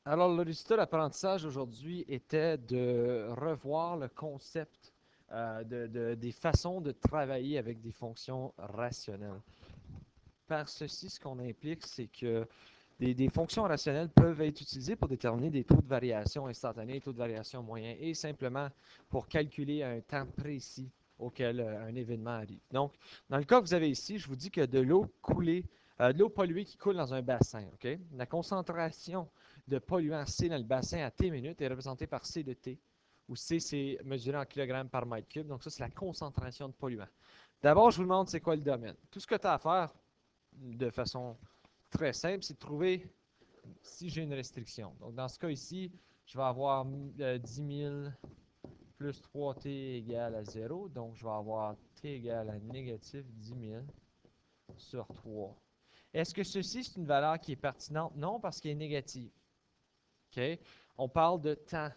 Alors, le résultat d'apprentissage aujourd'hui était de revoir le concept des façons de travailler avec des fonctions rationnelles. Par ceci, ce qu'on implique, c'est que des fonctions rationnelles peuvent être utilisées pour déterminer des taux de variation instantanés, taux de variation moyens, et simplement pour calculer un temps précis auquel un événement arrive. Donc, dans le cas que vous avez ici, je vous dis que de l'eau coulée, de l'eau polluée qui coule dans un bassin, OK? La concentration de polluants C dans le bassin à T minutes est représentée par C de T, où C, c'est mesuré en kilogrammes par mètre cube. Donc, ça, c'est la concentration de polluants. D'abord, je vous demande c'est quoi le domaine. Tout ce que tu as à faire de façon très simple, c'est de trouver si j'ai une restriction. Donc, dans ce cas ici, je vais avoir 10 000 plus 3t égale à 0. Donc, je vais avoir t égale à négatif 10 000 sur 3. Est-ce que ceci, c'est une valeur qui est pertinente? Non, parce qu'elle est négative. OK? On parle de temps.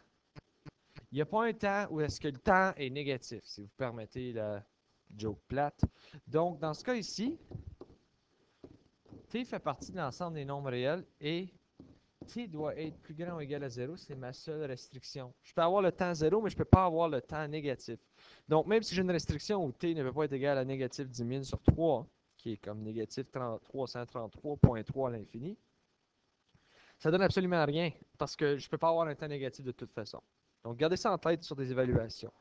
Il n'y a pas un temps où est-ce que le temps est négatif, si vous permettez la joke plate. Donc, dans ce cas ici, t fait partie de l'ensemble des nombres réels et t doit être plus grand ou égal à 0, c'est ma seule restriction. Je peux avoir le temps 0, mais je ne peux pas avoir le temps négatif. Donc, même si j'ai une restriction où t ne peut pas être égal à négatif 10 000 sur 3, qui est comme négatif 333,3 à l'infini, ça donne absolument rien, parce que je ne peux pas avoir un temps négatif de toute façon. Donc, gardez ça en tête sur des évaluations.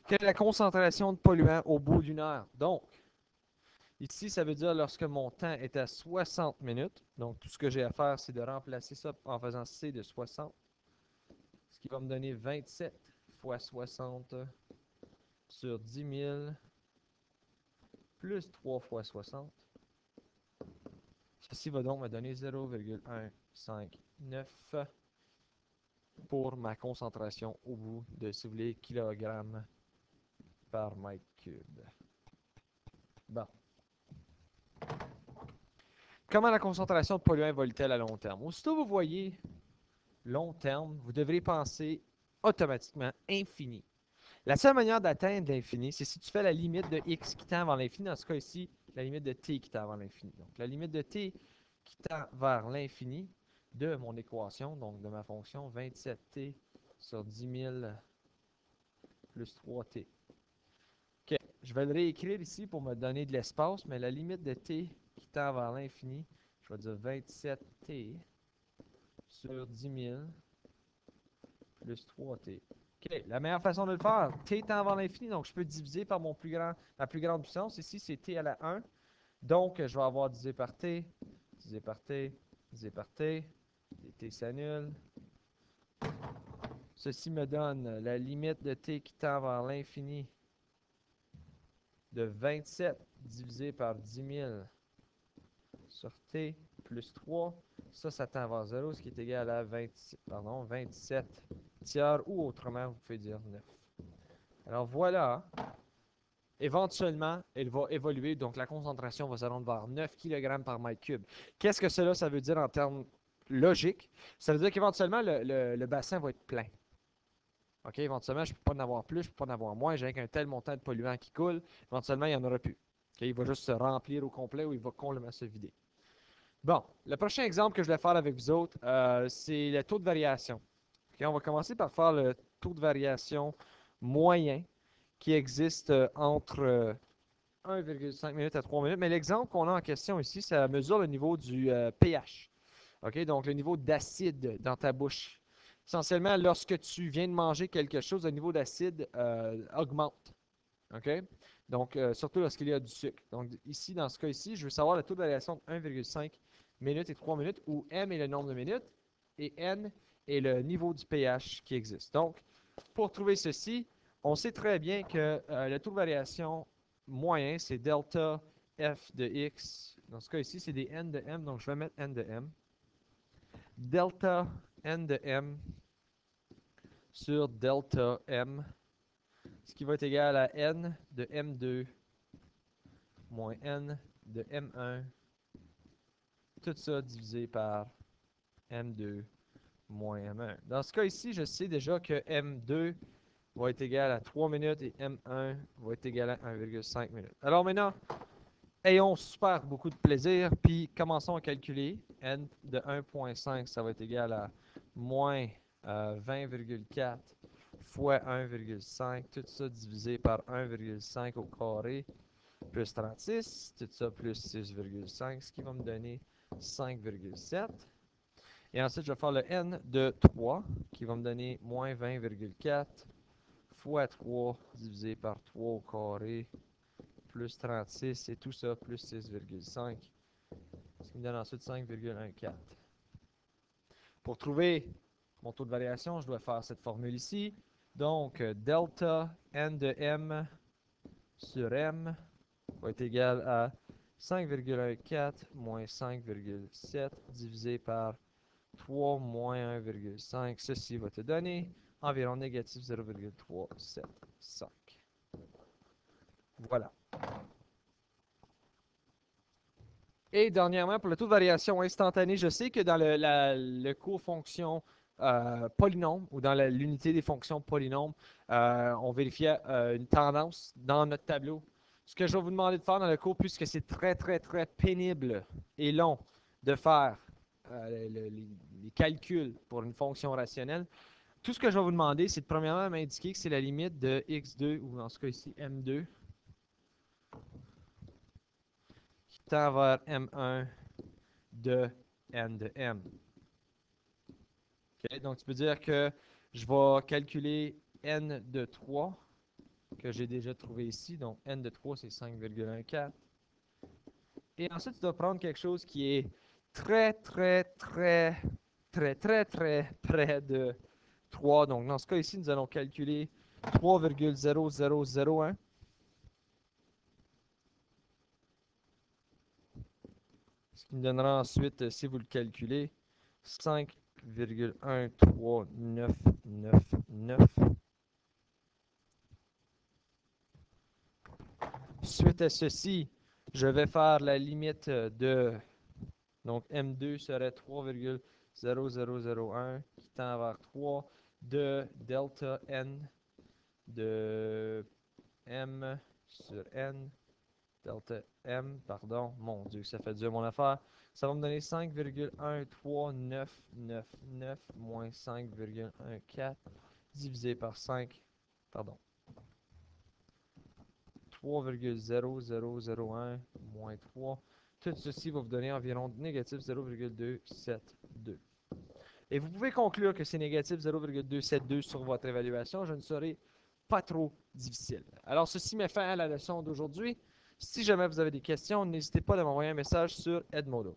Quelle est la concentration de polluants au bout d'une heure? Donc, ici, ça veut dire lorsque mon temps est à 60 minutes. Donc, tout ce que j'ai à faire, c'est de remplacer ça en faisant C de 60, ce qui va me donner 27 fois 60 sur 10 000 plus 3 fois 60. Ceci va donc me donner 0,159 pour ma concentration au bout de, si vous voulez, kilogrammes par mètre cube. Bon. Comment la concentration de polluants évolue-t-elle à long terme? Aussitôt vous voyez long terme, vous devrez penser automatiquement infini. La seule manière d'atteindre l'infini, c'est si tu fais la limite de x qui tend vers l'infini. Dans ce cas ici, la limite de t qui tend vers l'infini. Donc, la limite de t qui tend vers l'infini de mon équation, donc de ma fonction 27t sur 10 000 plus 3t. OK. Je vais le réécrire ici pour me donner de l'espace, mais la limite de t qui tend vers l'infini, je vais dire 27t sur 10 000 plus 3t. OK, la meilleure façon de le faire, t tend vers l'infini, donc je peux diviser par ma plus grande puissance. Ici, c'est t à la 1. Donc, je vais avoir divisé par t, divisé par t, divisé par t. Les t s'annulent. Ceci me donne la limite de t qui tend vers l'infini de 27 divisé par 10 000 sur t plus 3. Ça tend vers 0, ce qui est égal à 27 tiers, ou autrement, vous pouvez dire 9. Alors voilà, éventuellement, elle va évoluer, donc la concentration va se rendre vers 9 kg par mètre cube. Qu'est-ce que cela, ça veut dire en termes logiques? Ça veut dire qu'éventuellement, le bassin va être plein. OK, éventuellement, je ne peux pas en avoir plus, je ne peux pas en avoir moins, j'ai qu'un tel montant de polluants qui coule, éventuellement, il n'y en aura plus. OK, il va juste se remplir au complet ou il va complètement se vider. Bon, le prochain exemple que je vais faire avec vous autres, c'est le taux de variation. OK, on va commencer par faire le taux de variation moyen qui existe entre 1,5 minutes à 3 minutes. Mais l'exemple qu'on a en question ici, ça mesure le niveau du pH. OK? Donc, le niveau d'acide dans ta bouche. Essentiellement, lorsque tu viens de manger quelque chose, le niveau d'acide augmente. OK? Donc, surtout lorsqu'il y a du sucre. Donc, ici, dans ce cas ici, je veux savoir le taux de variation de 1,5 minutes et 3 minutes, où M est le nombre de minutes et N est le niveau du pH qui existe. Donc, pour trouver ceci, on sait très bien que le taux de variation moyen, c'est delta f de x. Dans ce cas ici, c'est des n de m, donc je vais mettre n de m. Delta n de m sur delta m, ce qui va être égal à n de m2 moins n de m1, tout ça divisé par m2 moins m1. Dans ce cas ici, je sais déjà que m2 va être égal à 3 minutes et m1 va être égal à 1,5 minutes. Alors maintenant, ayons super beaucoup de plaisir, puis commençons à calculer. N de 1,5, ça va être égal à moins 20,4 fois 1,5, tout ça divisé par 1,5 au carré, plus 36, tout ça plus 6,5, ce qui va me donner 5,7. Et ensuite, je vais faire le n de 3, qui va me donner moins 20,4 fois 3 divisé par 3 au carré, plus 36, et tout ça plus 6,5, ce qui me donne ensuite 5,14. Pour trouver mon taux de variation, je dois faire cette formule ici. Donc, delta n de m sur m va être égal à 5,14 moins 5,7 divisé par 3 moins 1,5. Ceci va te donner environ négatif 0,375. Voilà. Et dernièrement, pour le taux de variation instantané, je sais que dans le cours fonction polynôme ou dans l'unité des fonctions polynômes, on vérifiait une tendance dans notre tableau. Ce que je vais vous demander de faire dans le cours, puisque c'est très, très, très pénible et long de faire les calculs pour une fonction rationnelle, tout ce que je vais vous demander, c'est de premièrement m'indiquer que c'est la limite de x2, ou dans ce cas ici, m2, qui tend vers m1 de n de m. Okay? Donc, tu peux dire que je vais calculer n de 3, que j'ai déjà trouvé ici. Donc, n de 3, c'est 5,14. Et ensuite, tu dois prendre quelque chose qui est très, très, très, très, très, très près de 3. Donc, dans ce cas ici, nous allons calculer 3,0001. Ce qui nous donnera ensuite, si vous le calculez, 5,13999. Suite à ceci, je vais faire la limite de... Donc, M2 serait 3,0001 qui tend vers 3 de delta N de M sur N. Delta M, pardon. Mon Dieu, ça fait dur mon affaire. Ça va me donner 5,13999 moins 5,14 divisé par 5, pardon. 3,0001 moins 3. Tout ceci va vous donner environ négatif 0,272. Et vous pouvez conclure que c'est négatif 0,272 sur votre évaluation. Je ne serai pas trop difficile. Alors, ceci met fin à la leçon d'aujourd'hui. Si jamais vous avez des questions, n'hésitez pas à m'envoyer un message sur Edmodo.